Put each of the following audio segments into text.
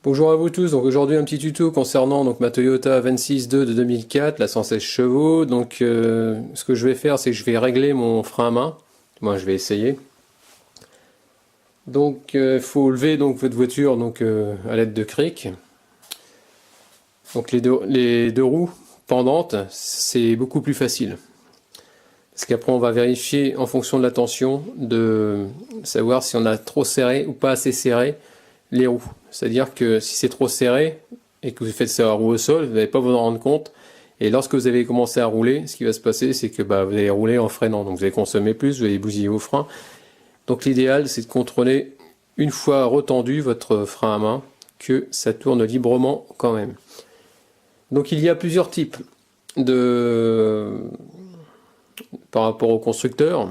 Bonjour à vous tous, donc aujourd'hui un petit tuto concernant donc ma Toyota 26.2 de 2004, la 116 chevaux. Donc ce que je vais faire, c'est que je vais régler mon frein à main. Moi je vais essayer. Donc il faut lever donc votre voiture donc à l'aide de cric. Donc les deux roues pendantes, c'est beaucoup plus facile. Parce qu'après on va vérifier en fonction de la tension de savoir si on a trop serré ou pas assez serré les roues. C'est-à-dire que si c'est trop serré et que vous faites ça à roue au sol, vous n'allez pas vous en rendre compte. Et lorsque vous allez commencer à rouler, ce qui va se passer, c'est que vous allez rouler en freinant. Donc vous allez consommer plus, vous allez bousiller vos freins. Donc l'idéal, c'est de contrôler une fois retendu votre frein à main, que ça tourne librement quand même. Donc il y a plusieurs types par rapport au constructeur.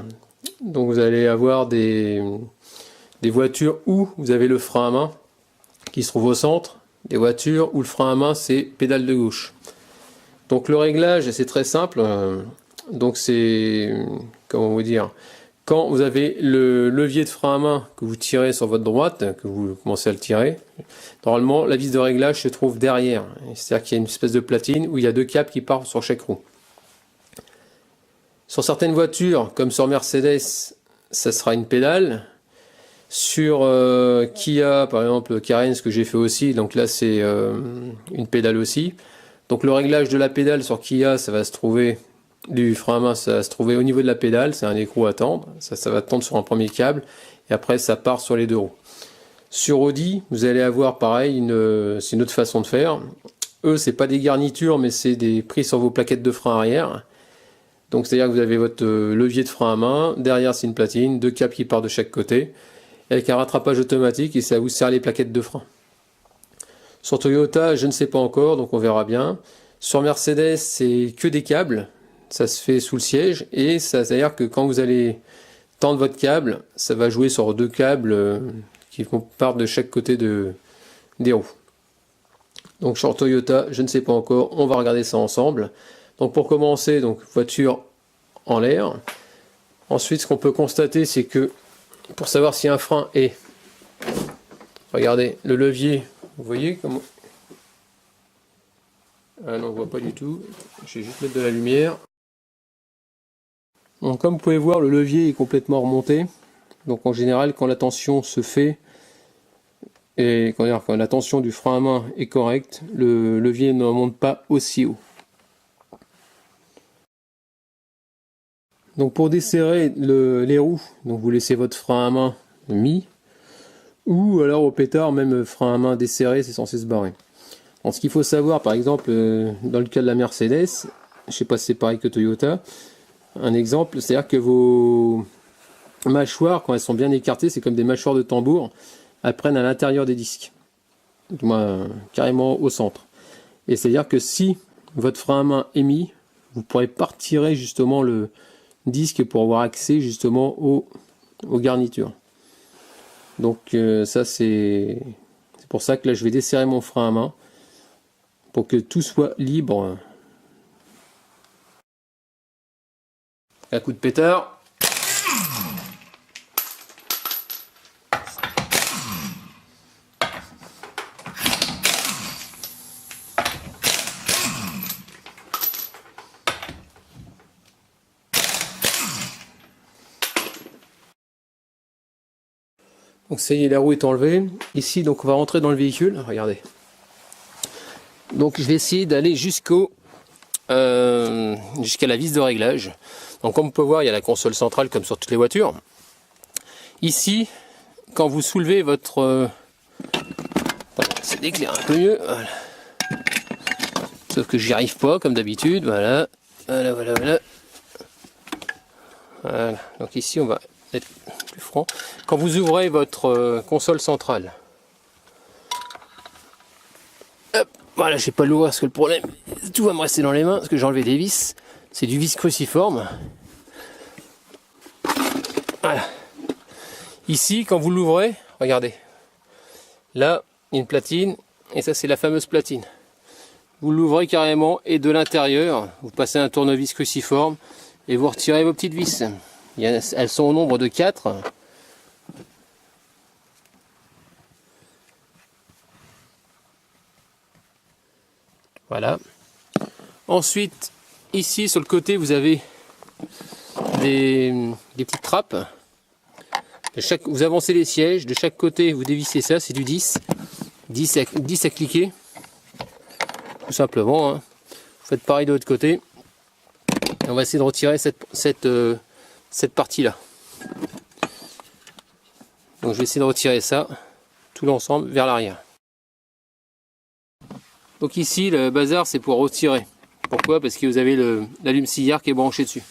Donc vous allez avoir des voitures où vous avez le frein à main qui se trouve au centre, des voitures où le frein à main c'est pédale de gauche. Donc le réglage c'est très simple, donc c'est, comment vous dire, quand vous avez le levier de frein à main que vous tirez sur votre droite, que vous commencez à le tirer, normalement la vis de réglage se trouve derrière, c'est-à-dire qu'il y a une espèce de platine où il y a deux câbles qui partent sur chaque roue. Sur certaines voitures, comme sur Mercedes, ça sera une pédale. Sur Kia, par exemple, Carène, ce que j'ai fait aussi, donc là c'est une pédale aussi. Donc le réglage de la pédale sur Kia, ça va se trouver, du frein à main, ça va se trouver au niveau de la pédale, c'est un écrou à tendre, ça va tendre sur un premier câble, et après ça part sur les deux roues. Sur Audi, vous allez avoir pareil, c'est une autre façon de faire. Eux, c'est pas des garnitures, mais c'est des prises sur vos plaquettes de frein arrière. Donc c'est-à-dire que vous avez votre levier de frein à main, derrière c'est une platine, deux câbles qui partent de chaque côté, avec un rattrapage automatique et ça vous sert les plaquettes de frein. Sur Toyota, je ne sais pas encore, donc on verra bien. Sur Mercedes, c'est que des câbles, ça se fait sous le siège, et ça c'est-à-dire que quand vous allez tendre votre câble, ça va jouer sur deux câbles qui partent de chaque côté des roues. Donc sur Toyota, je ne sais pas encore, on va regarder ça ensemble. Donc pour commencer, donc voiture en l'air. Ensuite, ce qu'on peut constater, c'est que pour savoir si un frein est, regardez le levier, vous voyez comment, ah non on voit pas du tout, je vais juste mettre de la lumière. Donc comme vous pouvez voir, le levier est complètement remonté. Donc en général, quand la tension se fait et quand la tension du frein à main est correcte, le levier ne remonte pas aussi haut. Donc pour desserrer les roues, donc vous laissez votre frein à main mis, ou alors au pétard, même frein à main desserré, c'est censé se barrer. Donc ce qu'il faut savoir, par exemple, dans le cas de la Mercedes, je sais pas si c'est pareil que Toyota, un exemple, c'est-à-dire que vos mâchoires, quand elles sont bien écartées, c'est comme des mâchoires de tambour, elles prennent à l'intérieur des disques, du moins carrément au centre. Et c'est-à-dire que si votre frein à main est mis, vous ne pourrez pas retirer justement le disque pour avoir accès justement aux garnitures. Donc ça c'est pour ça que là je vais desserrer mon frein à main pour que tout soit libre. Un coup de pétard. Donc ça y est, la roue est enlevée. Ici, donc on va rentrer dans le véhicule. Regardez. Donc je vais essayer d'aller jusqu'à la vis de réglage. Donc comme on peut voir, il y a la console centrale comme sur toutes les voitures. Ici, quand vous soulevez votre... c'est d'éclairer un peu mieux. Voilà. Sauf que j'y arrive pas comme d'habitude. Voilà. Voilà. Donc ici, on va être plus franc. Quand vous ouvrez votre console centrale, hop, voilà, je sais pas l'ouvrir parce que le problème, tout va me rester dans les mains parce que j'ai enlevé des vis. C'est du vis cruciforme. Voilà. Ici, quand vous l'ouvrez, regardez. Là, il y a une platine et ça, c'est la fameuse platine. Vous l'ouvrez carrément et de l'intérieur, vous passez un tournevis cruciforme et vous retirez vos petites vis. Elles sont au nombre de 4. Voilà. Ensuite, ici sur le côté, vous avez des petites trappes. Vous avancez les sièges, de chaque côté vous dévissez ça, c'est du 10. 10 à cliquer. Tout simplement. Hein. Vous faites pareil de l'autre côté. Et on va essayer de retirer cette partie-là. Donc je vais essayer de retirer ça, tout l'ensemble, vers l'arrière. Donc ici, le bazar, c'est pour retirer. Pourquoi? Parce que vous avez l'allume-cigare qui est branché dessus.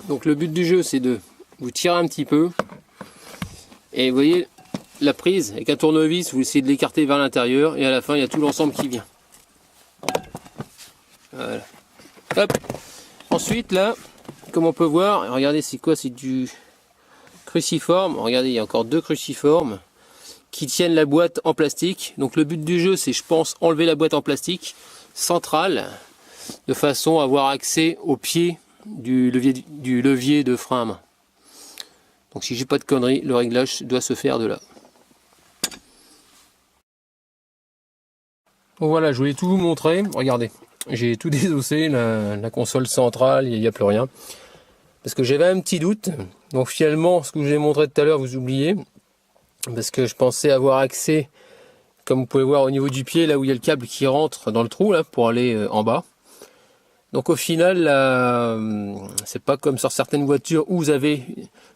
Donc le but du jeu, c'est de vous tirer un petit peu. Et vous voyez, la prise, avec un tournevis, vous essayez de l'écarter vers l'intérieur. Et à la fin, il y a tout l'ensemble qui vient. Voilà. Hop. Ensuite, là, comme on peut voir, regardez, c'est quoi? C'est du cruciforme. Regardez, il y a encore 2 cruciformes qui tiennent la boîte en plastique. Donc le but du jeu, c'est, je pense, enlever la boîte en plastique centrale de façon à avoir accès au pied du levier de frein à main. Donc si j'ai pas de conneries, le réglage doit se faire de là. Donc voilà, je voulais tout vous montrer. Regardez, j'ai tout désossé, la console centrale, il n'y a plus rien. Parce que j'avais un petit doute. Donc finalement, ce que je vous ai montré tout à l'heure, vous oubliez. Parce que je pensais avoir accès, comme vous pouvez voir au niveau du pied, là où il y a le câble qui rentre dans le trou, là, pour aller en bas. Donc au final, c'est pas comme sur certaines voitures où vous avez,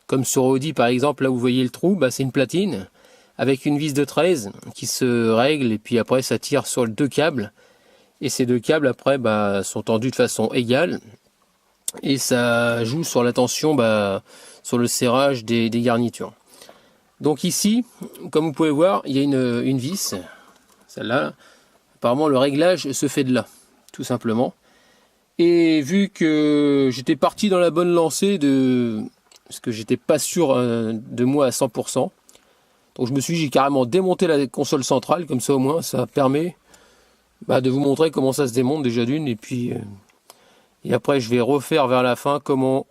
comme sur Audi par exemple, là où vous voyez le trou, bah, c'est une platine avec une vis de 13 qui se règle et puis après ça tire sur 2 câbles. Et ces 2 câbles après bah, sont tendus de façon égale et ça joue sur la tension, bah, sur le serrage des garnitures. Donc ici, comme vous pouvez voir, il y a une vis, celle-là. Apparemment le réglage se fait de là, tout simplement. Et vu que j'étais parti dans la bonne lancée, parce que j'étais pas sûr de moi à 100%, donc je me suis dit, j'ai carrément démonté la console centrale, comme ça au moins ça permet de vous montrer comment ça se démonte déjà d'une, et puis et après je vais refaire vers la fin comment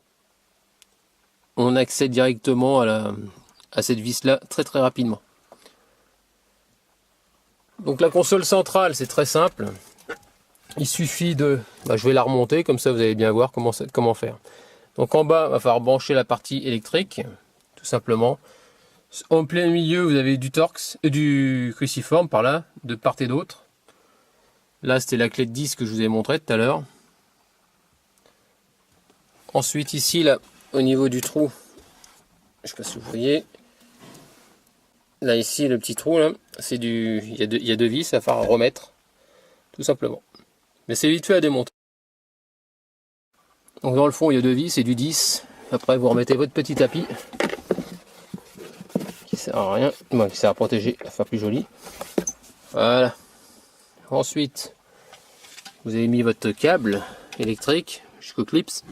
on accède directement à cette vis là très rapidement. Donc la console centrale, c'est très simple. Il suffit de... je vais la remonter, comme ça vous allez bien voir comment faire. Donc en bas, il va falloir brancher la partie électrique, tout simplement. En plein milieu, vous avez du Torx, du cruciforme par là, de part et d'autre. Là, c'était la clé de 10 que je vous ai montré tout à l'heure. Ensuite, ici, là, au niveau du trou, je sais pas si vous voyez, là, ici, le petit trou, là, c'est il y a 2 vis, il va falloir remettre, tout simplement. Mais c'est vite fait à démonter. Donc dans le fond, il y a 2 vis, c'est du 10. Après, vous remettez votre petit tapis, qui sert à rien, qui sert à protéger, à faire plus joli. Voilà. Ensuite, vous avez mis votre câble électrique jusqu'au clips.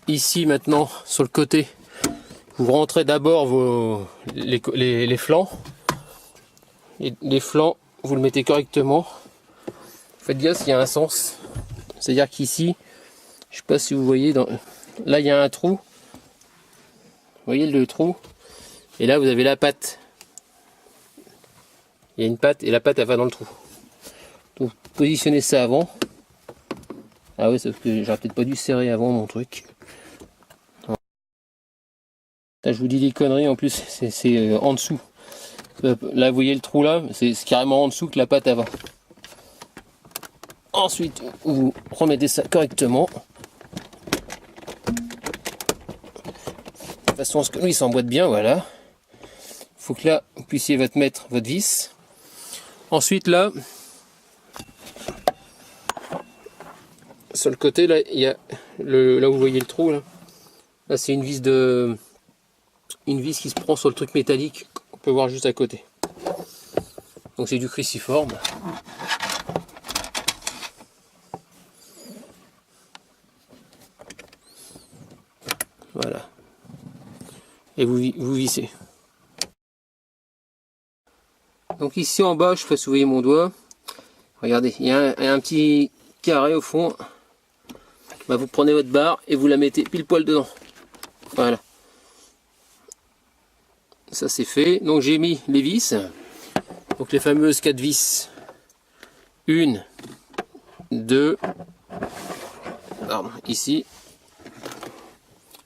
Ici, maintenant, sur le côté, vous rentrez d'abord les flancs. Et les flancs, vous le mettez correctement. Faites gaffe, il y a un sens. C'est-à-dire qu'ici, je ne sais pas si vous voyez, là il y a un trou. Vous voyez le trou? Et là vous avez la patte. Il y a une patte et la patte elle va dans le trou. Donc positionnez ça avant. Ah ouais, sauf que j'aurais peut-être pas dû serrer avant mon truc. Là, je vous dis des conneries, en plus c'est en dessous. Là vous voyez le trou là, c'est carrément en dessous que la patte elle va. Ensuite, vous remettez ça correctement. De façon à ce que lui s'emboîte bien, voilà. Il faut que là, vous puissiez mettre votre vis. Ensuite, là, sur le côté, là, il y a là où vous voyez le trou, là. Là, c'est une vis qui se prend sur le truc métallique qu'on peut voir juste à côté. Donc c'est du cruciforme. Voilà. Et vous vissez. Donc ici en bas, je fais soulever mon doigt. Regardez, il y a un petit carré au fond. Vous prenez votre barre et vous la mettez pile poil dedans. Voilà. Ça c'est fait. Donc j'ai mis les vis. Donc les fameuses 4 vis Une, deux, pardon, ici.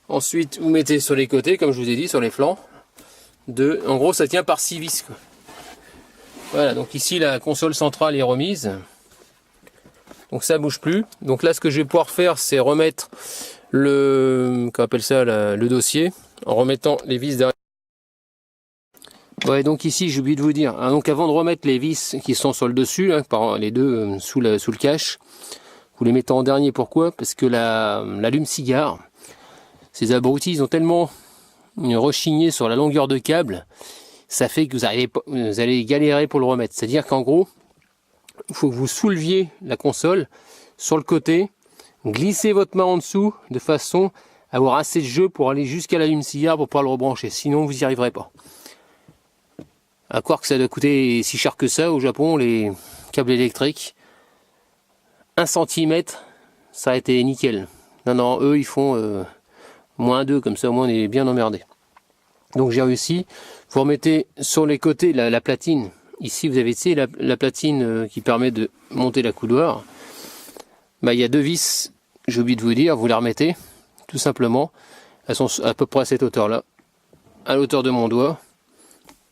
Ensuite, vous mettez sur les côtés, comme je vous ai dit, sur les flancs. Deux. En gros, ça tient par 6 vis, quoi. Voilà, donc ici, la console centrale est remise. Donc ça bouge plus. Donc là, ce que je vais pouvoir faire, c'est remettre le, qu'on appelle ça, le dossier, en remettant les vis derrière. Ouais, donc ici, j'ai oublié de vous dire. Hein, donc avant de remettre les vis qui sont sur le dessus, là, par les deux sous le cache, vous les mettez en dernier. Pourquoi? Parce que l'allume-cigare, ces abrutis, ils ont tellement rechigné sur la longueur de câble, ça fait que vous allez galérer pour le remettre. C'est-à-dire qu'en gros, il faut que vous souleviez la console sur le côté, glissez votre main en dessous de façon à avoir assez de jeu pour aller jusqu'à l'allume-cigare pour pouvoir le rebrancher. Sinon, vous n'y arriverez pas. À croire que ça doit coûter si cher que ça au Japon, les câbles électriques. 1 cm, ça a été nickel. Non, non, eux, ils font -2, comme ça, au moins, on est bien emmerdé. Donc, j'ai réussi. Vous remettez sur les côtés la platine. Ici, vous avez la platine qui permet de monter la coudoir. Bah, il y a 2 vis, j'ai oublié de vous dire, vous les remettez, tout simplement. Elles sont à peu près à cette hauteur-là, à la hauteur de mon doigt,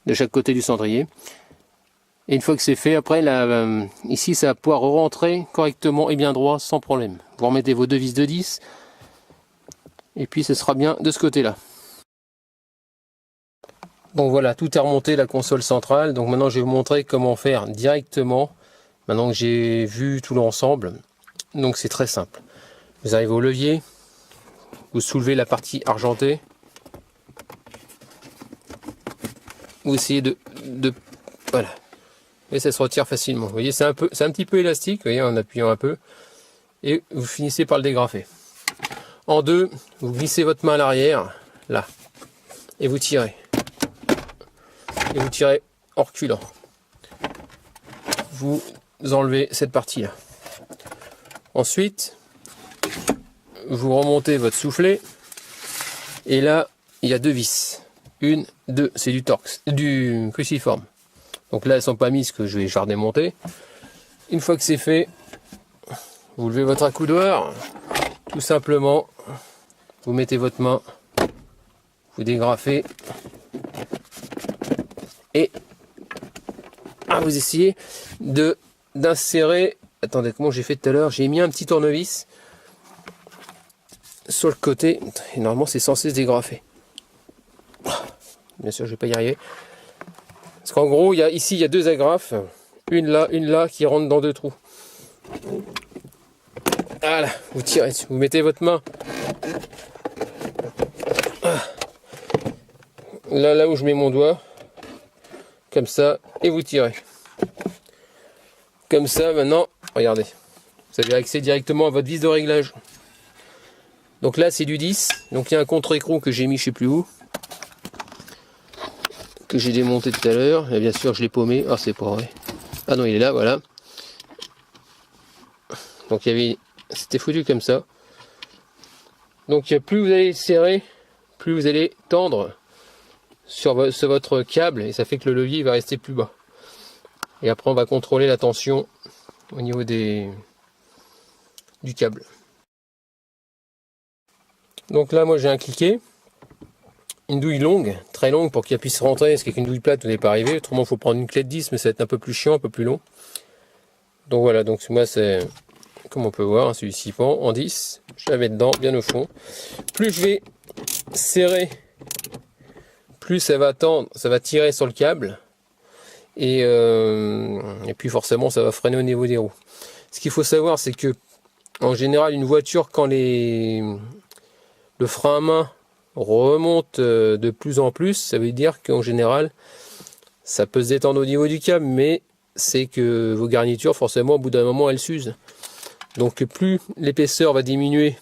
de chaque côté du cendrier. Et une fois que c'est fait, après, ici, ça va pouvoir rentrer correctement et bien droit, sans problème. Vous remettez vos 2 vis de 10, et puis ce sera bien de ce côté-là. Donc voilà, tout est remonté, la console centrale. Donc maintenant, je vais vous montrer comment faire directement, maintenant que j'ai vu tout l'ensemble. Donc c'est très simple. Vous arrivez au levier, vous soulevez la partie argentée, vous essayez de voilà, et ça se retire facilement. Vous voyez, c'est un petit peu élastique, vous voyez, en appuyant un peu, et vous finissez par le dégrafer. En deux, vous glissez votre main à l'arrière, là, et vous tirez. Et vous tirez en reculant. Vous enlevez cette partie-là. Ensuite, vous remontez votre soufflet. Et là, il y a 2 vis. 1, 2, c'est du Torx, du cruciforme. Donc là, elles ne sont pas mises, que je vais redémonter. Une fois que c'est fait, vous levez votre accoudoir. Tout simplement, vous mettez votre main, vous dégrafez. Et vous essayez d'insérer. Attendez, comment j'ai fait tout à l'heure? J'ai mis un petit tournevis sur le côté. Et normalement, c'est censé se dégrafer. Bien sûr, je vais pas y arriver. Parce qu'en gros, ici, il y a 2 agrafes. Une là, qui rentre dans 2 trous. Voilà, vous tirez dessus. Vous mettez votre main. Là où je mets mon doigt. Comme ça, et vous tirez. Comme ça, maintenant, regardez. Vous avez accès directement à votre vis de réglage. Donc là, c'est du 10. Donc il y a un contre-écrou que j'ai mis je sais plus où. Que j'ai démonté tout à l'heure. Et bien sûr, je l'ai paumé. Ah, c'est pas vrai. Ah non, il est là, voilà. Donc c'était foutu comme ça. Donc plus vous allez serrer, plus vous allez tendre sur votre câble, et ça fait que le levier va rester plus bas. Et après, on va contrôler la tension au niveau du câble. Donc là, moi, j'ai un cliquet, une douille longue, très longue, pour qu'elle puisse rentrer, parce qu'avec une douille plate, vous n'allez pas arriver. Autrement, il faut prendre une clé de 10, mais ça va être un peu plus chiant, un peu plus long. Donc voilà, donc moi, c'est, comme on peut voir, celui-ci pend en 10. Je la mets dedans, bien au fond. Plus je vais serrer, plus ça va tendre, ça va tirer sur le câble. Et puis forcément, ça va freiner au niveau des roues. Ce qu'il faut savoir, c'est que en général, une voiture, quand le frein à main remonte de plus en plus, ça veut dire qu'en général, ça peut se détendre au niveau du câble, mais c'est que vos garnitures, forcément, au bout d'un moment, elles s'usent. Donc plus l'épaisseur va diminuer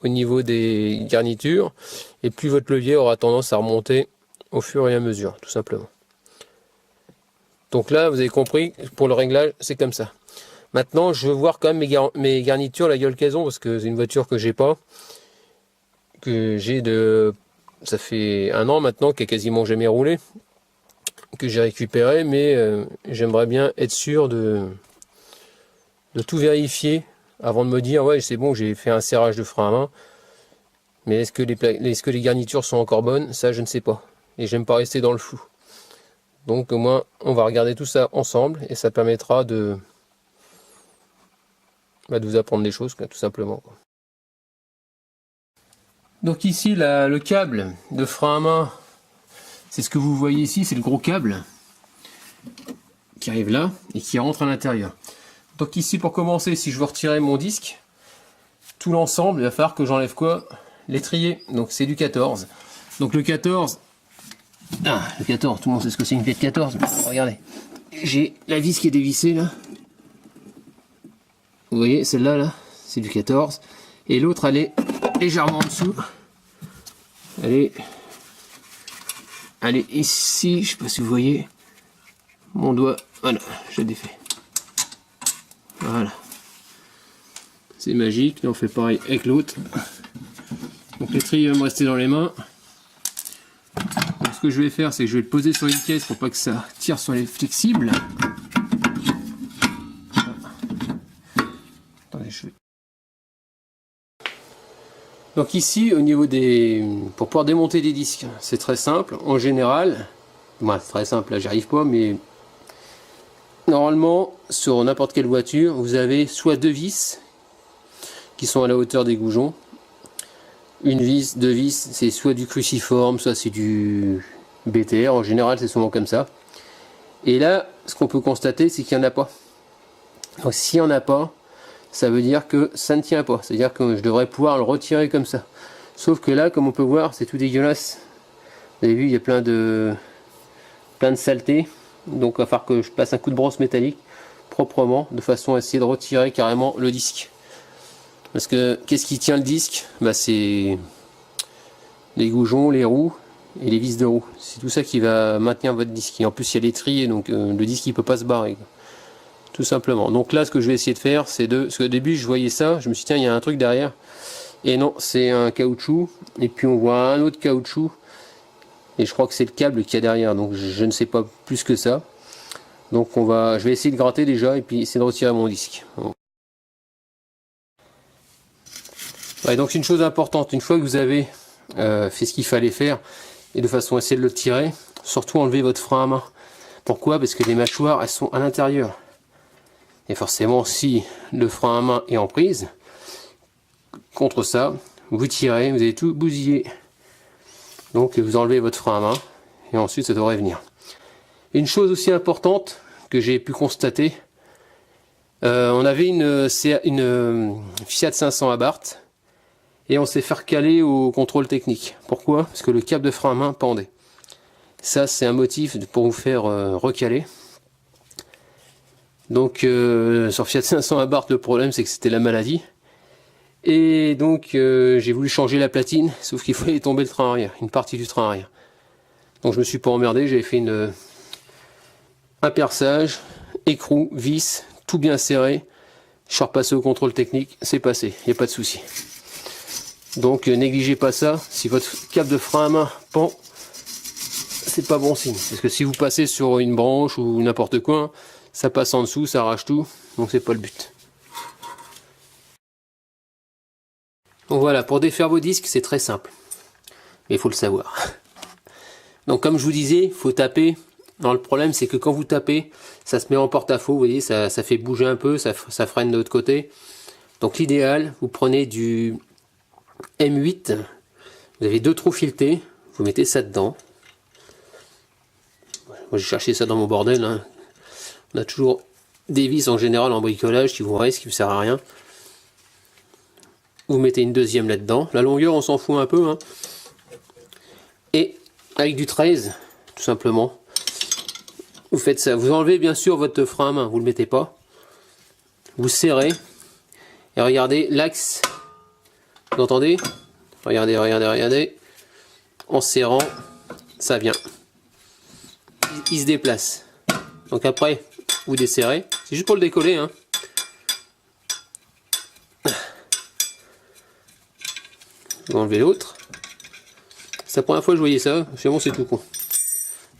au niveau des garnitures, et plus votre levier aura tendance à remonter au fur et à mesure, tout simplement. Donc là, vous avez compris, pour le réglage, c'est comme ça. Maintenant, je veux voir quand même mes garnitures, la gueule qu'elles ont, parce que c'est une voiture que j'ai pas, ça fait 1 an maintenant, qui a quasiment jamais roulé, que j'ai récupéré, mais j'aimerais bien être sûr de tout vérifier avant de me dire ouais c'est bon, j'ai fait un serrage de frein à main. Mais est-ce que les garnitures sont encore bonnes? Ça je ne sais pas. Et j'aime pas rester dans le flou. Donc au moins on va regarder tout ça ensemble et ça permettra de vous apprendre des choses, tout simplement. Donc ici le câble de frein à main, c'est ce que vous voyez ici, c'est le gros câble qui arrive là et qui rentre à l'intérieur. Donc ici pour commencer, si je veux retirer mon disque, tout l'ensemble, il va falloir que j'enlève quoi? L'étrier. Donc c'est du 14. Donc le 14, le 14, tout le monde sait ce que c'est une clé de 14. Regardez, j'ai la vis qui est dévissée là. Vous voyez, celle-là, là, c'est du 14. Et l'autre, elle est légèrement en dessous. Elle est ici, je sais pas si vous voyez. Mon doigt, voilà, je défais. Voilà. C'est magique, là on fait pareil avec l'autre. Donc l'étrier va me rester dans les mains. Donc, ce que je vais faire, c'est que je vais le poser sur une caisse pour pas que ça tire sur les flexibles. Donc ici, au niveau pour pouvoir démonter des disques, c'est très simple. En général, c'est très simple, là j'y arrive pas, mais normalement, sur n'importe quelle voiture, vous avez soit deux vis qui sont à la hauteur des goujons. Une vis, deux vis, c'est soit du cruciforme, soit c'est du BTR. En général, c'est souvent comme ça. Et là, ce qu'on peut constater, c'est qu'il n'y en a pas. Donc s'il n'y en a pas, ça veut dire que ça ne tient pas. C'est-à-dire que je devrais pouvoir le retirer comme ça. Sauf que là, comme on peut voir, c'est tout dégueulasse. Vous avez vu, il y a plein de saletés. Donc il va falloir que je passe un coup de brosse métallique proprement, de façon à essayer de retirer carrément le disque. Parce que qu'est-ce qui tient le disque? C'est les goujons, les roues et les vis de roue. C'est tout ça qui va maintenir votre disque. Et en plus il y a l'étrier, donc le disque il peut pas se barrer. Tout simplement. Donc là ce que je vais essayer de faire, c'est parce qu'au début je voyais ça, je me suis dit tiens il y a un truc derrière. Et non, c'est un caoutchouc. Et puis on voit un autre caoutchouc. Et je crois que c'est le câble qu'il y a derrière. Donc je ne sais pas plus que ça. Donc je vais essayer de gratter déjà et puis essayer de retirer mon disque. Ouais, donc une chose importante, une fois que vous avez fait ce qu'il fallait faire et de façon à essayer de le tirer, surtout enlever votre frein à main. Pourquoi? Parce que les mâchoires elles sont à l'intérieur. Et forcément si le frein à main est en prise, contre ça, vous tirez, vous allez tout bousiller. Donc vous enlevez votre frein à main et ensuite ça devrait venir. Une chose aussi importante que j'ai pu constater, on avait une Fiat 500 Abarth et on s'est fait recaler au contrôle technique. Pourquoi? Parce que le câble de frein à main pendait. Ça c'est un motif pour vous faire recaler. Donc sur Fiat 500 Abarth le problème c'est que c'était la maladie. Et donc j'ai voulu changer la platine, sauf qu'il fallait tomber le train arrière, une partie du train arrière. Donc je me suis pas emmerdé, j'avais fait un perçage, écrou, vis, tout bien serré. Je suis repassé au contrôle technique, c'est passé, il n'y a pas de souci. Donc négligez pas ça, si votre câble de frein à main pend, c'est pas bon signe. Parce que si vous passez sur une branche ou n'importe quoi, ça passe en dessous, ça arrache tout, donc c'est pas le but. Donc voilà, pour défaire vos disques, c'est très simple. Mais il faut le savoir. Donc comme je vous disais, il faut taper. Alors, le problème, c'est que quand vous tapez, ça se met en porte-à-faux. Vous voyez, ça fait bouger un peu, ça freine de l'autre côté. Donc l'idéal, vous prenez du M8. Vous avez deux trous filetés. Vous mettez ça dedans. Moi, j'ai cherché ça dans mon bordel. Hein. On a toujours des vis en général en bricolage qui vous restent, qui ne servent à rien. Vous mettez une deuxième là-dedans. La longueur, on s'en fout un peu. Hein. Et avec du 13, tout simplement, vous faites ça. Vous enlevez bien sûr votre frein à main, vous ne le mettez pas. Vous serrez. Et regardez l'axe. Vous entendez? Regardez, regardez, regardez. En serrant, ça vient. Il se déplace. Donc après, vous desserrez. C'est juste pour le décoller. Hein. Vous enlevez l'autre. C'est la première fois que je voyais ça. Finalement, c'est tout con.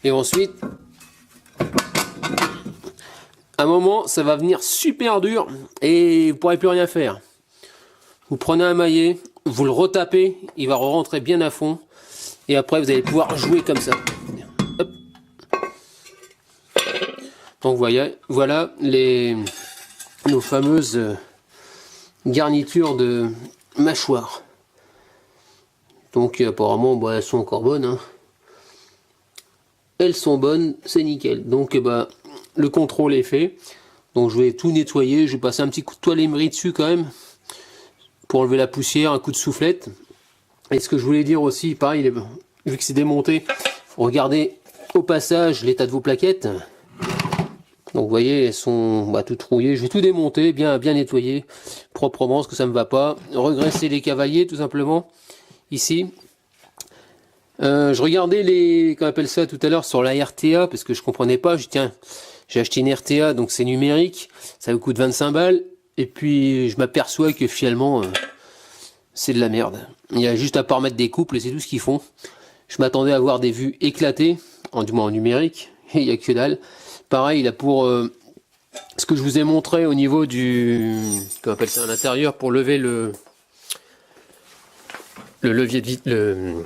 Et ensuite, à un moment, ça va venir super dur et vous pourrez plus rien faire. Vous prenez un maillet, vous le retapez, il va rentrer bien à fond. Et après, vous allez pouvoir jouer comme ça. Hop. Donc voilà nos fameuses garnitures de mâchoire. Donc apparemment, bah, elles sont encore bonnes. Hein. Elles sont bonnes, c'est nickel. Donc bah, le contrôle est fait. Donc je vais tout nettoyer. Je vais passer un petit coup de toile émery dessus quand même. Pour enlever la poussière, un coup de soufflette. Et ce que je voulais dire aussi, pareil, vu que c'est démonté, faut regarder au passage l'état de vos plaquettes. Donc vous voyez, elles sont toutes rouillées. Je vais tout démonter, bien nettoyer proprement, parce que ça ne me va pas. Regresser les cavaliers, tout simplement, ici. Je regardais qu'on appelle ça tout à l'heure sur la RTA, parce que je comprenais pas. Je dis, tiens, j'ai acheté une RTA, donc c'est numérique, ça vous coûte 25 balles. Et puis je m'aperçois que finalement, c'est de la merde. Il y a juste à pas remettre des couples et c'est tout ce qu'ils font. Je m'attendais à avoir des vues éclatées, du moins en numérique, et il n'y a que dalle. Pareil, là pour ce que je vous ai montré au niveau du... Qu'on appelle ça à l'intérieur, pour lever le levier de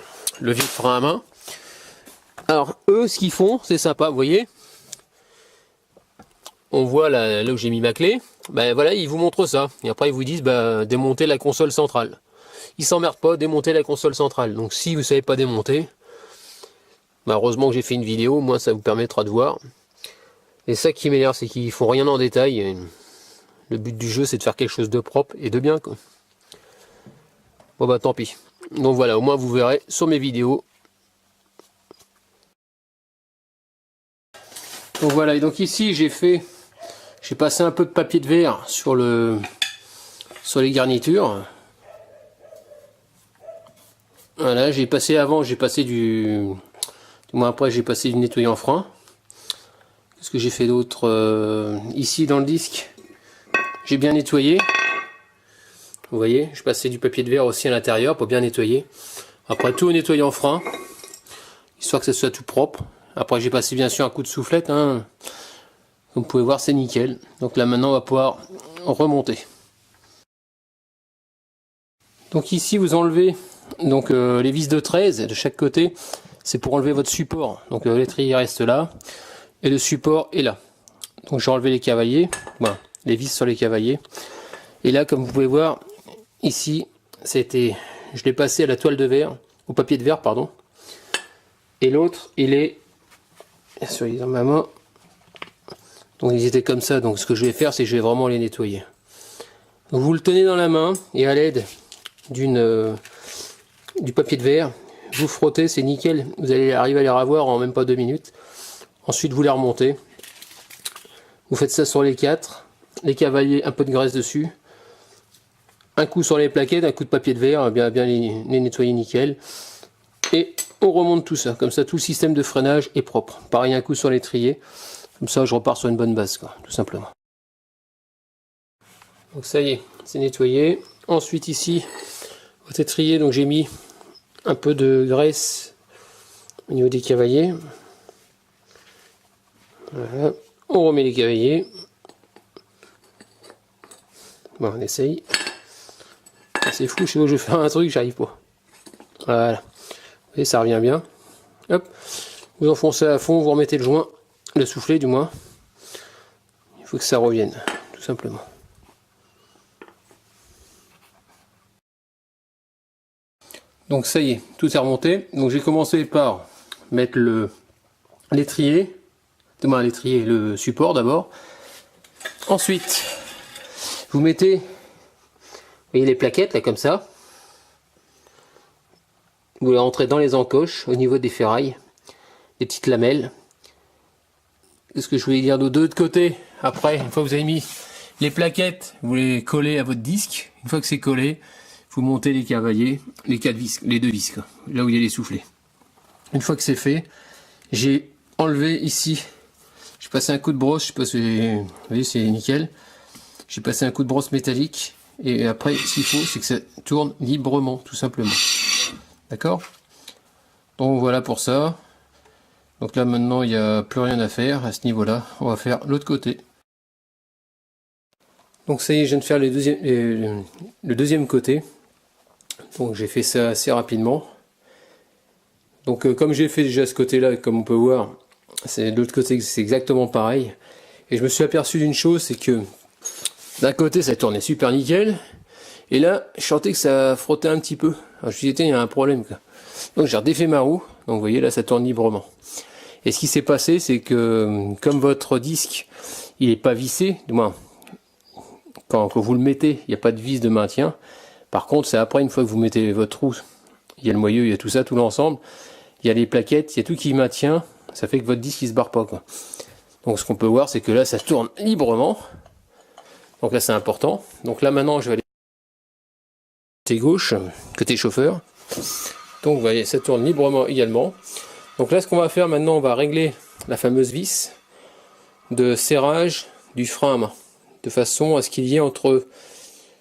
frein à main. Alors eux, ce qu'ils font, c'est sympa, vous voyez. On voit là où j'ai mis ma clé. Ben voilà, ils vous montrent ça. Et après ils vous disent démonter la console centrale. Ils s'emmerdent pas, démonter la console centrale. Donc si vous savez pas démonter, heureusement que j'ai fait une vidéo, moi ça vous permettra de voir. Et ça qui m'énerve, c'est qu'ils font rien en détail. Le but du jeu, c'est de faire quelque chose de propre et de bien, quoi. Bon bah tant pis. Donc voilà, au moins vous verrez sur mes vidéos. Donc voilà, et donc ici j'ai passé un peu de papier de verre sur les garnitures. Voilà, j'ai passé du moins après j'ai passé du nettoyant frein. Qu'est-ce que j'ai fait d'autre ici dans le disque, j'ai bien nettoyé. Vous voyez, je passais du papier de verre aussi à l'intérieur pour bien nettoyer. Après tout au nettoyant frein, histoire que ça soit tout propre. Après j'ai passé bien sûr un coup de soufflette. Hein. Comme vous pouvez voir, c'est nickel. Donc là maintenant on va pouvoir remonter. Donc ici vous enlevez donc les vis de 13 de chaque côté. C'est pour enlever votre support. Donc l'étrier reste là et le support est là. Donc j'ai enlevé les cavaliers, voilà, les vis sur les cavaliers. Et là comme vous pouvez voir ici, je l'ai passé à la toile de verre, au papier de verre pardon. Et l'autre il est sur dans ma main. Donc ils étaient comme ça. Donc ce que je vais faire, c'est que je vais vraiment les nettoyer. Donc, vous le tenez dans la main et à l'aide du papier de verre, vous frottez, c'est nickel. Vous allez arriver à les revoir en même pas 2 minutes. Ensuite vous les remontez. Vous faites ça sur les 4. Les cavaliers, un peu de graisse dessus. Un coup sur les plaquettes, un coup de papier de verre, bien les nettoyer nickel. Et on remonte tout ça. Comme ça, tout le système de freinage est propre. Pareil, un coup sur l'étrier. Comme ça, je repars sur une bonne base, quoi, tout simplement. Donc ça y est, c'est nettoyé. Ensuite ici, votre étrier, donc j'ai mis un peu de graisse au niveau des cavaliers. Voilà. On remet les cavaliers. Bon, on essaye. C'est fou, je sais pas, je vais faire un truc, j'arrive pas. Voilà. Et ça revient bien. Hop. Vous enfoncez à fond, vous remettez le joint, le soufflet du moins. Il faut que ça revienne, tout simplement. Donc ça y est, tout est remonté. Donc j'ai commencé par mettre l'étrier, le support d'abord. Ensuite, vous mettez, vous voyez les plaquettes là comme ça. Vous les rentrez dans les encoches au niveau des ferrailles, des petites lamelles. Qu'est-ce que je voulais dire de l'autre côté? Après, une fois que vous avez mis les plaquettes, vous les collez à votre disque. Une fois que c'est collé, vous montez les cavaliers, les 4 vis, les 2 vis, quoi, là où il y a les soufflets. Une fois que c'est fait, j'ai enlevé ici, j'ai passé un coup de brosse, je sais pas si vous voyez, c'est nickel. J'ai passé un coup de brosse métallique et après, ce qu'il faut, c'est que ça tourne librement, tout simplement. D'accord? Donc voilà pour ça. Donc là maintenant, il n'y a plus rien à faire à ce niveau-là. On va faire l'autre côté. Donc ça y est, je viens de faire le deuxième côté. Donc j'ai fait ça assez rapidement. Donc comme j'ai fait déjà ce côté-là, comme on peut voir, c'est de l'autre côté, c'est exactement pareil. Et je me suis aperçu d'une chose, c'est que d'un côté ça tournait super nickel, et là je sentais que ça frottait un petit peu. Alors, je me suis dit, il y a un problème, quoi. Donc j'ai redéfait ma roue, donc vous voyez là ça tourne librement. Et ce qui s'est passé, c'est que comme votre disque il n'est pas vissé, du moins quand vous le mettez, il n'y a pas de vis de maintien. Par contre, c'est après, une fois que vous mettez votre roue, il y a le moyeu, il y a tout ça, tout l'ensemble, il y a les plaquettes, il y a tout qui maintient, ça fait que votre disque il se barre pas, quoi. Donc ce qu'on peut voir, c'est que là ça tourne librement. Donc là c'est important. Donc là maintenant je vais aller côté gauche, côté chauffeur. Donc vous voyez, ça tourne librement également. Donc là ce qu'on va faire maintenant, on va régler la fameuse vis de serrage du frein à main, de façon à ce qu'il y ait entre,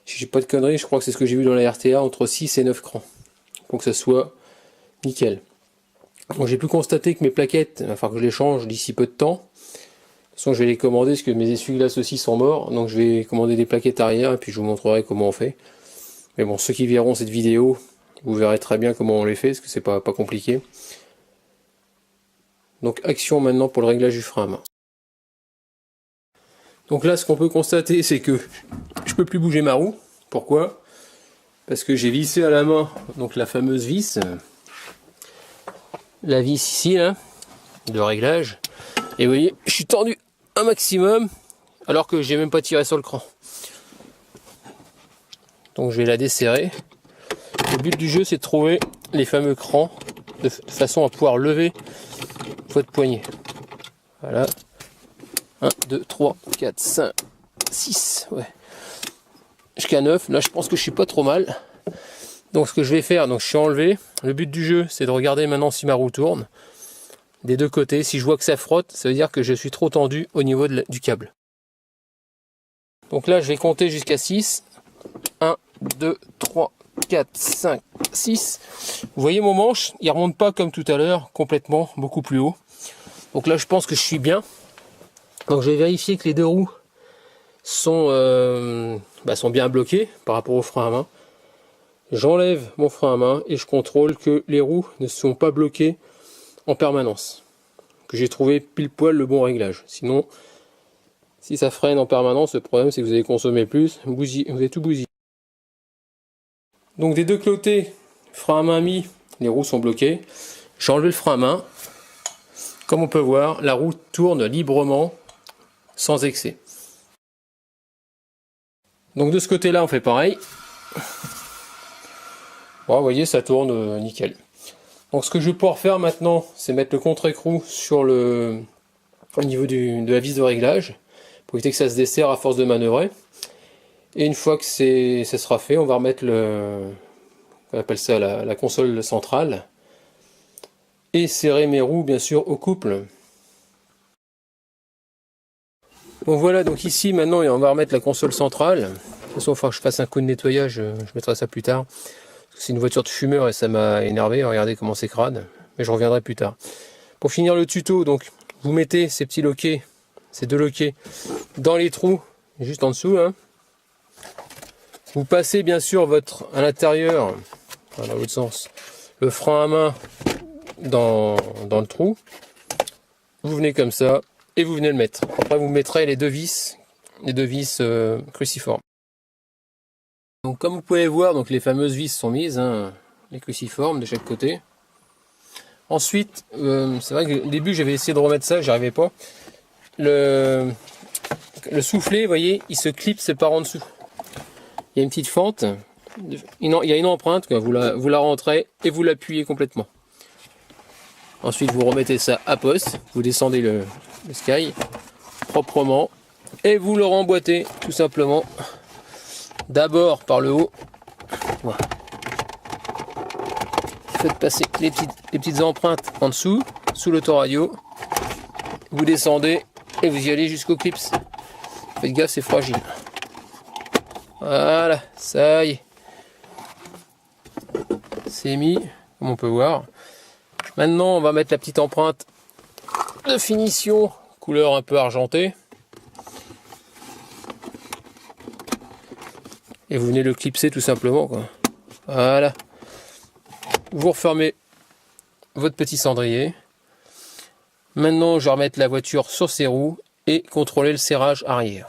si j'ai pas de conneries, je crois que c'est ce que j'ai vu dans la RTA, entre 6 et 9 crans, pour que ça soit nickel. Donc j'ai pu constater que mes plaquettes, il va falloir que je les change d'ici peu de temps. De toute façon je vais les commander parce que mes essuie-glaces aussi sont morts, donc je vais commander des plaquettes arrière et puis je vous montrerai comment on fait. Mais bon, ceux qui verront cette vidéo, vous verrez très bien comment on les fait, parce que c'est pas compliqué. Donc action maintenant pour le réglage du frein à main. Donc là ce qu'on peut constater, c'est que je peux plus bouger ma roue. Pourquoi? Parce que j'ai vissé à la main donc la fameuse vis, la vis ici là, de réglage, et vous voyez je suis tendu un maximum alors que j'ai même pas tiré sur le cran. Donc je vais la desserrer. Le but du jeu c'est de trouver les fameux crans de façon à pouvoir lever votre poignet. Voilà, 1, 2, 3, 4, 5, 6, ouais, jusqu'à 9, là je pense que je suis pas trop mal. Donc ce que je vais faire, donc je suis enlevé. Le but du jeu, c'est de regarder maintenant si ma roue tourne. Des deux côtés, si je vois que ça frotte, ça veut dire que je suis trop tendu au niveau du câble. Donc là, je vais compter jusqu'à 6. 1, 2, 3, 4, 5, 6. Vous voyez mon manche, il remonte pas comme tout à l'heure, complètement, beaucoup plus haut. Donc là, je pense que je suis bien. Donc je vais vérifier que les deux roues sont bien bloquées par rapport au frein à main. J'enlève mon frein à main et je contrôle que les roues ne sont pas bloquées en permanence. Que j'ai trouvé pile poil le bon réglage. Sinon, si ça freine en permanence, le problème c'est que vous allez consommer plus, vous allez tout bousiller. Donc des deux côtés, frein à main mis, les roues sont bloquées. J'ai enlevé le frein à main. Comme on peut voir, la roue tourne librement, sans excès. Donc de ce côté-là, on fait pareil. Bon, vous voyez, ça tourne nickel. Donc ce que je vais pouvoir faire maintenant, c'est mettre le contre-écrou sur au niveau de la vis de réglage, pour éviter que ça se desserre à force de manœuvrer. Et une fois que ça sera fait, on va remettre on appelle ça la console centrale, et serrer mes roues bien sûr au couple. Bon voilà, donc ici maintenant on va remettre la console centrale. De toute façon il faudra que je fasse un coup de nettoyage, je mettrai ça plus tard. C'est une voiture de fumeur et ça m'a énervé, regardez comment c'est crade, mais je reviendrai plus tard. Pour finir le tuto, donc vous mettez ces petits loquets, ces deux loquets, dans les trous, juste en dessous. Hein. Vous passez bien sûr à l'intérieur, dans l'autre sens, le frein à main dans le trou. Vous venez comme ça et vous venez le mettre. Après vous mettrez les deux vis cruciformes. Donc comme vous pouvez voir, donc les fameuses vis sont mises, hein, les cruciformes de chaque côté. Ensuite, c'est vrai que au début j'avais essayé de remettre ça, j'y arrivais pas. Le soufflet, vous voyez, il se clipse par en dessous. Il y a une petite fente, il y a une empreinte, quoi. Vous la rentrez et vous l'appuyez complètement. Ensuite vous remettez ça à poste, vous descendez le sky proprement et vous le remboîtez tout simplement. D'abord par le haut, voilà. Faites passer les petites empreintes en dessous, sous l'autoradio. Vous descendez et vous y allez jusqu'au clips. Faites gaffe, c'est fragile. Voilà, ça y est. C'est mis, comme on peut voir. Maintenant, on va mettre la petite empreinte de finition, couleur un peu argentée. et vous venez le clipser tout simplement, quoi. Voilà. Vous refermez votre petit cendrier. Maintenant, je vais remettre la voiture sur ses roues et contrôler le serrage arrière.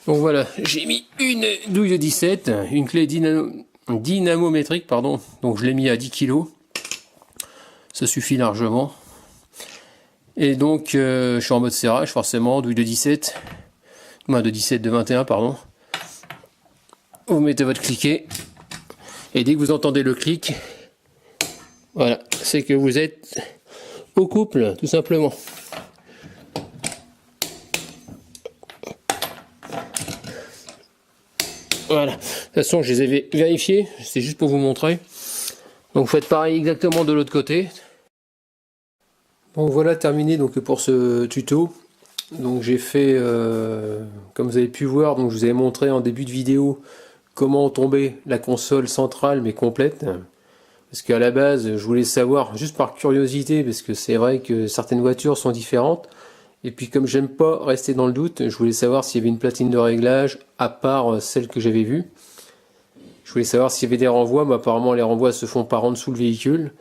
Donc voilà, j'ai mis une douille de 17, une clé dynamométrique, pardon. Donc je l'ai mis à 10 kg. Ça suffit largement. Et donc, je suis en mode serrage, forcément, douille de 17. De 17, de 21, pardon. Vous mettez votre cliquet. Et dès que vous entendez le clic, voilà, c'est que vous êtes au couple, tout simplement. Voilà. De toute façon, je les ai vérifiés. C'est juste pour vous montrer. Donc, faites pareil exactement de l'autre côté. Donc voilà, terminé donc pour ce tuto. Donc j'ai fait, comme vous avez pu voir, donc je vous avais montré en début de vidéo comment tomber la console centrale mais complète. Parce qu'à la base, je voulais savoir, juste par curiosité, parce que c'est vrai que certaines voitures sont différentes. Et puis comme j'aime pas rester dans le doute, je voulais savoir s'il y avait une platine de réglage à part celle que j'avais vue. Je voulais savoir s'il y avait des renvois, mais apparemment les renvois se font par en dessous le véhicule.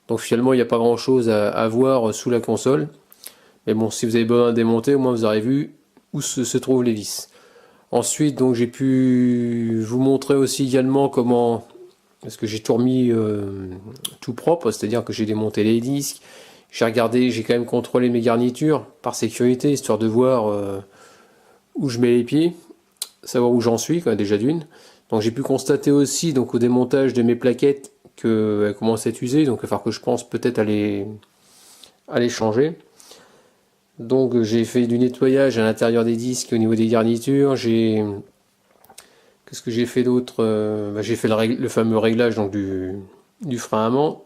Donc finalement il n'y a pas grand chose à voir sous la console. Mais bon, si vous avez besoin de démonter, au moins vous aurez vu où se trouvent les vis. Ensuite, donc j'ai pu vous montrer aussi également comment, parce que j'ai tout remis tout propre, c'est-à-dire que j'ai démonté les disques, j'ai regardé, j'ai quand même contrôlé mes garnitures par sécurité, histoire de voir où je mets les pieds, savoir où j'en suis, quand même, déjà d'une. Donc j'ai pu constater aussi, donc au démontage de mes plaquettes, qu'elles commencent à être usées, donc il va falloir que je pense peut-être à les changer. Donc j'ai fait du nettoyage à l'intérieur des disques au niveau des garnitures. Qu'est-ce que j'ai fait d'autre? J'ai fait le fameux réglage donc du frein à main.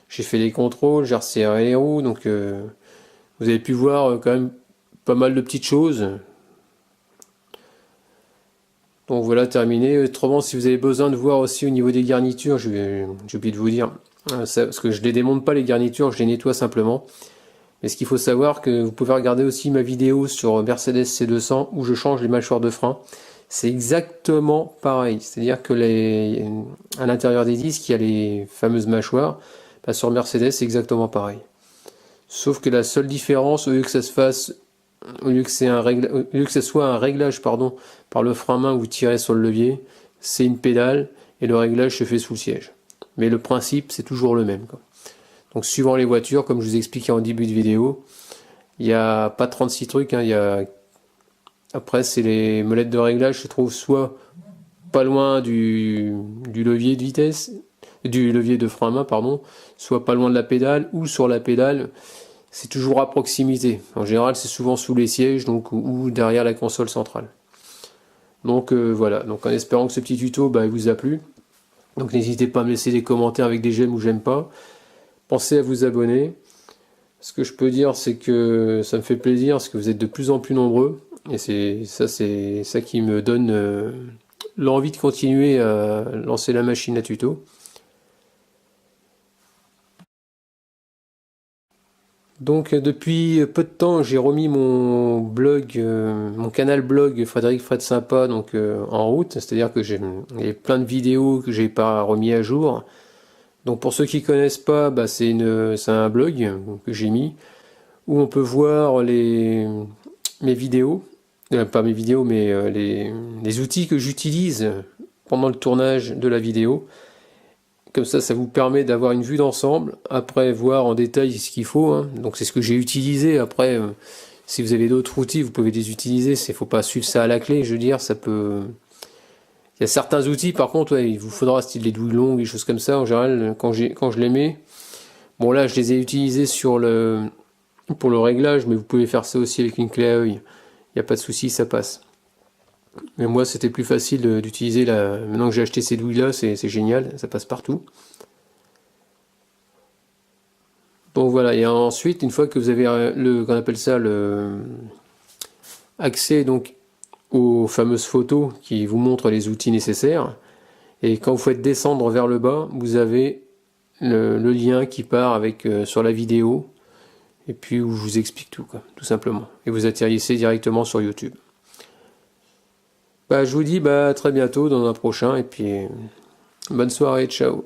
J'ai fait les contrôles, j'ai resserré les roues. Donc vous avez pu voir quand même pas mal de petites choses. Donc voilà, terminé. Autrement, si vous avez besoin de voir aussi au niveau des garnitures, j'ai oublié de vous dire, parce que je les démonte pas les garnitures, je les nettoie simplement. Mais ce qu'il faut savoir, que vous pouvez regarder aussi ma vidéo sur Mercedes C200 où je change les mâchoires de frein. C'est exactement pareil. C'est-à-dire que à l'intérieur des disques, il y a les fameuses mâchoires. Bah, sur Mercedes, c'est exactement pareil. Sauf que la seule différence, au lieu que ça se fasse, au lieu que ce soit un réglage, pardon, par le frein à main où vous tirez sur le levier, c'est une pédale et le réglage se fait sous le siège. Mais le principe, c'est toujours le même, quoi. Donc suivant les voitures, comme je vous expliquais en début de vidéo, il n'y a pas 36 trucs, hein, après c'est les molettes de réglage se trouvent soit pas loin du levier de vitesse, du levier de frein à main, pardon, soit pas loin de la pédale, ou sur la pédale, c'est toujours à proximité. En général c'est souvent sous les sièges, donc, ou derrière la console centrale. Donc voilà, donc en espérant que ce petit tuto il vous a plu. Donc n'hésitez pas à me laisser des commentaires avec des j'aime ou j'aime pas. Pensez à vous abonner. Ce que je peux dire, c'est que ça me fait plaisir parce que vous êtes de plus en plus nombreux. Et c'est ça qui me donne l'envie de continuer à lancer la machine à tuto. Donc depuis peu de temps, j'ai remis mon blog, mon canal blog Frédéric Fred Sympa donc en route. C'est-à-dire que il y a plein de vidéos que j'ai pas remis à jour. Donc pour ceux qui connaissent pas, c'est un blog que j'ai mis où on peut voir mes vidéos, pas mes vidéos mais les outils que j'utilise pendant le tournage de la vidéo. Comme ça vous permet d'avoir une vue d'ensemble, après voir en détail ce qu'il faut, hein. Donc c'est ce que j'ai utilisé. Après si vous avez d'autres outils, vous pouvez les utiliser, il faut pas suivre ça à la clé, je veux dire, ça peut... Il y a certains outils, par contre, il vous faudra style les douilles longues, des choses comme ça. En général, quand je les mets, bon là, je les ai utilisés pour le réglage, mais vous pouvez faire ça aussi avec une clé à œil. Il n'y a pas de souci, ça passe. Mais moi, c'était plus facile d'utiliser maintenant que j'ai acheté ces douilles-là, c'est génial, ça passe partout. Donc voilà, et ensuite, une fois que vous avez qu'on appelle ça accès donc aux fameuses photos qui vous montrent les outils nécessaires. Et quand vous faites descendre vers le bas, vous avez le lien qui part avec sur la vidéo, et puis où je vous explique tout, quoi, tout simplement. Et vous atterrissez directement sur YouTube. Bah, je vous dis à très bientôt dans un prochain, et puis bonne soirée, ciao.